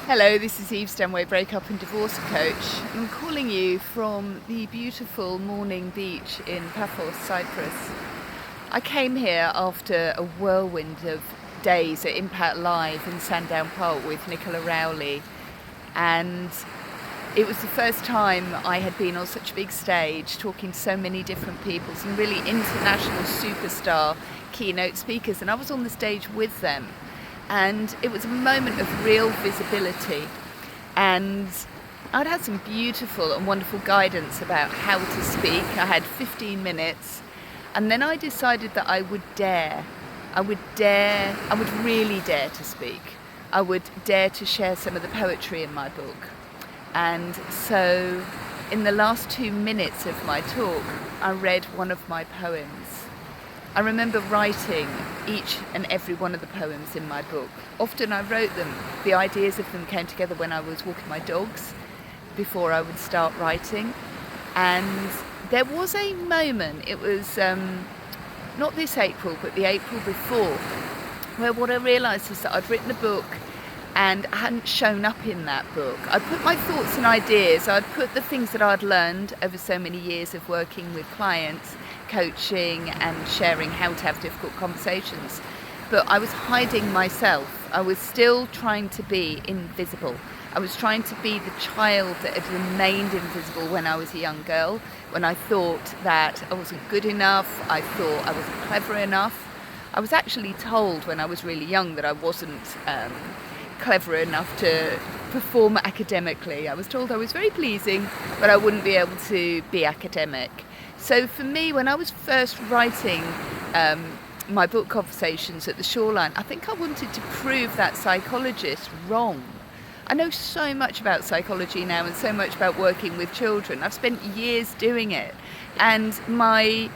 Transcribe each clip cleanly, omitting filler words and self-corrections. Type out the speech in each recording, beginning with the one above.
Hello, this is Eve Stanway, breakup and divorce coach. I'm calling you from the beautiful morning beach in Paphos, Cyprus. I came here after a whirlwind of days at Impact Live in Sandown Park with Nicola Rowley, and it was the first time I had been on such a big stage talking to so many different people, some really international superstar keynote speakers, and I was on the stage with them. And it was a moment of real visibility, and I'd had some beautiful and wonderful guidance about how to speak. I had 15 minutes, and then I decided that I would really dare to speak. I would dare to share some of the poetry in my book. And so in the last 2 minutes of my talk, I read one of my poems. I remember writing each and every one of the poems in my book. Often I wrote them, the ideas of them came together when I was walking my dogs before I would start writing. And there was a moment, it was not this April, but the April before, where what I realised is that I'd written a book and I hadn't shown up in that book. I put my thoughts and ideas, I'd put the things that I'd learned over so many years of working with clients, coaching and sharing how to have difficult conversations. But I was hiding myself. I was still trying to be invisible. I was trying to be the child that had remained invisible when I was a young girl, when I thought that I wasn't good enough, I thought I wasn't clever enough. I was actually told when I was really young that I wasn't clever enough to perform academically. I was told I was very pleasing, but I wouldn't be able to be academic. So for me, when I was first writing my book Conversations at the Shoreline, I think I wanted to prove that psychologist wrong. I know so much about psychology now and so much about working with children. I've spent years doing it, and my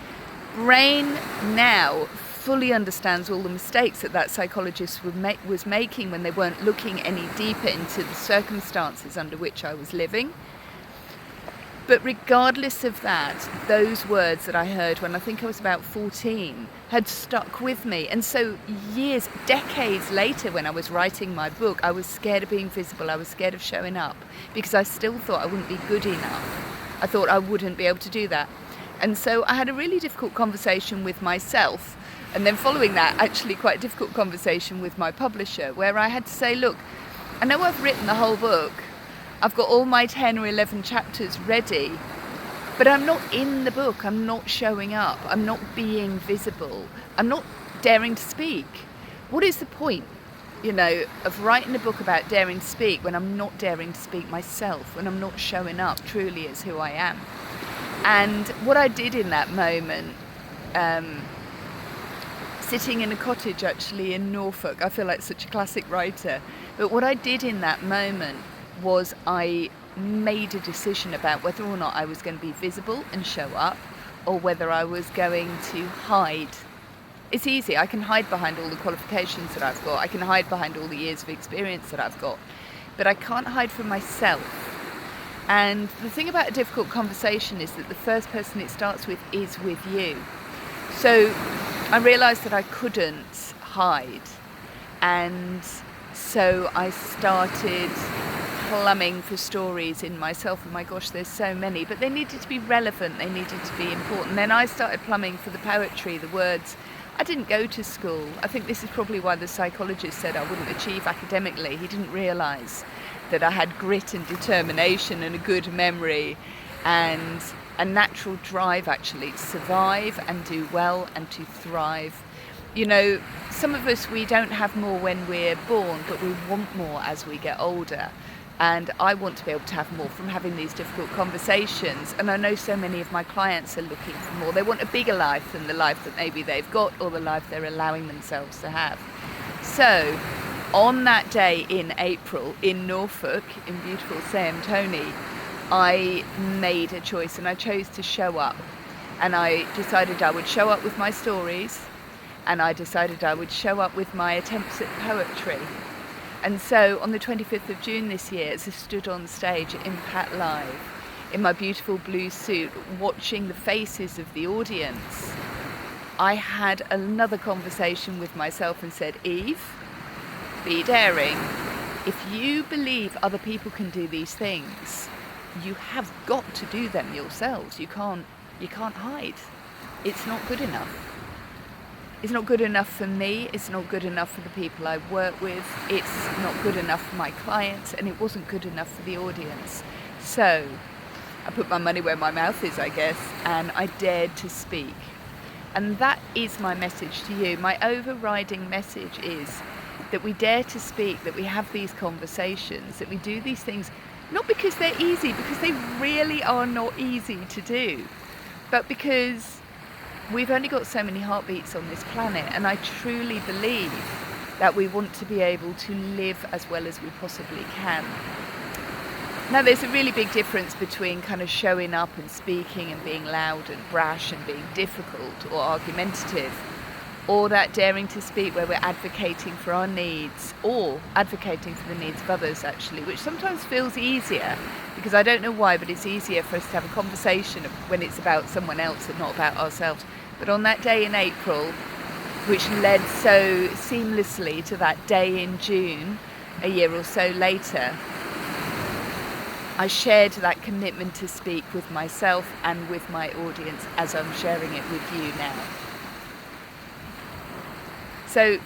brain now fully understands all the mistakes that psychologist was making when they weren't looking any deeper into the circumstances under which I was living. But regardless of that, those words that I heard when I think I was about 14 had stuck with me. And so years, decades later, when I was writing my book, I was scared of being visible. I was scared of showing up because I still thought I wouldn't be good enough. I thought I wouldn't be able to do that. And so I had a really difficult conversation with myself. And then following that, actually quite a difficult conversation with my publisher, where I had to say, look, I know I've written the whole book. I've got all my 10 or 11 chapters ready, but I'm not in the book. I'm not showing up. I'm not being visible. I'm not daring to speak. What is the point, of writing a book about daring to speak when I'm not daring to speak myself, when I'm not showing up truly as who I am? And what I did in that moment, sitting in a cottage actually in Norfolk, I feel like such a classic writer, but what I did in that moment was I made a decision about whether or not I was going to be visible and show up, or whether I was going to hide. It's easy, I can hide behind all the qualifications that I've got, I can hide behind all the years of experience that I've got, but I can't hide from myself. And the thing about a difficult conversation is that the first person it starts with is with you. So I realised that I couldn't hide, and so I started plumbing for stories in myself, and my gosh, there's so many, but they needed to be relevant, they needed to be important. Then I started plumbing for the poetry, the words. I didn't go to school. I think this is probably why the psychologist said I wouldn't achieve academically. He didn't realise that I had grit and determination and a good memory and a natural drive actually to survive and do well and to thrive. Some of us, we don't have more when we're born, but we want more as we get older. And I want to be able to have more from having these difficult conversations. And I know so many of my clients are looking for more. They want a bigger life than the life that maybe they've got or the life they're allowing themselves to have. So on that day in April in Norfolk, in beautiful Sam Tony, I made a choice and I chose to show up. And I decided I would show up with my stories, and I decided I would show up with my attempts at poetry. And so on the 25th of June this year, as I stood on stage at Impact Live in my beautiful blue suit, watching the faces of the audience, I had another conversation with myself and said, Eve, be daring, If you believe other people can do these things, you have got to do them yourselves. You can't hide. It's not good enough. It's not good enough for me, it's not good enough for the people I work with, it's not good enough for my clients, and it wasn't good enough for the audience. So I put my money where my mouth is, I guess, and I dared to speak. And that is my message to you. My overriding message is that we dare to speak, that we have these conversations, that we do these things, not because they're easy, because they really are not easy to do, but because we've only got so many heartbeats on this planet, and I truly believe that we want to be able to live as well as we possibly can. Now, there's a really big difference between kind of showing up and speaking and being loud and brash and being difficult or argumentative, or that daring to speak where we're advocating for our needs or advocating for the needs of others, actually, which sometimes feels easier, because I don't know why, but it's easier for us to have a conversation when it's about someone else and not about ourselves. But on that day in April, which led so seamlessly to that day in June, a year or so later, I shared that commitment to speak with myself and with my audience as I'm sharing it with you now. So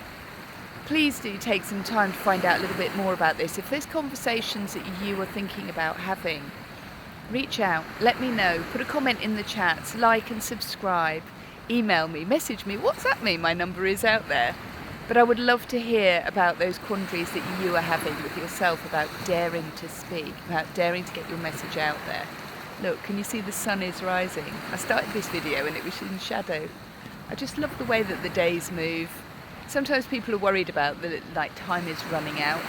please do take some time to find out a little bit more about this. If there's conversations that you are thinking about having, reach out, let me know, put a comment in the chats, like and subscribe, email me, message me, WhatsApp me, my number is out there. But I would love to hear about those quandaries that you are having with yourself about daring to speak, about daring to get your message out there. Look, can you see the sun is rising? I started this video and it was in shadow. I just love the way that the days move. Sometimes people are worried about that time is running out.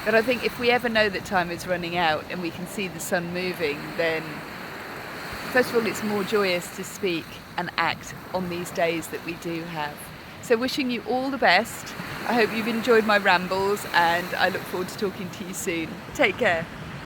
But I think if we ever know that time is running out and we can see the sun moving, then first of all, it's more joyous to speak and act on these days that we do have. So wishing you all the best. I hope you've enjoyed my rambles, and I look forward to talking to you soon. Take care.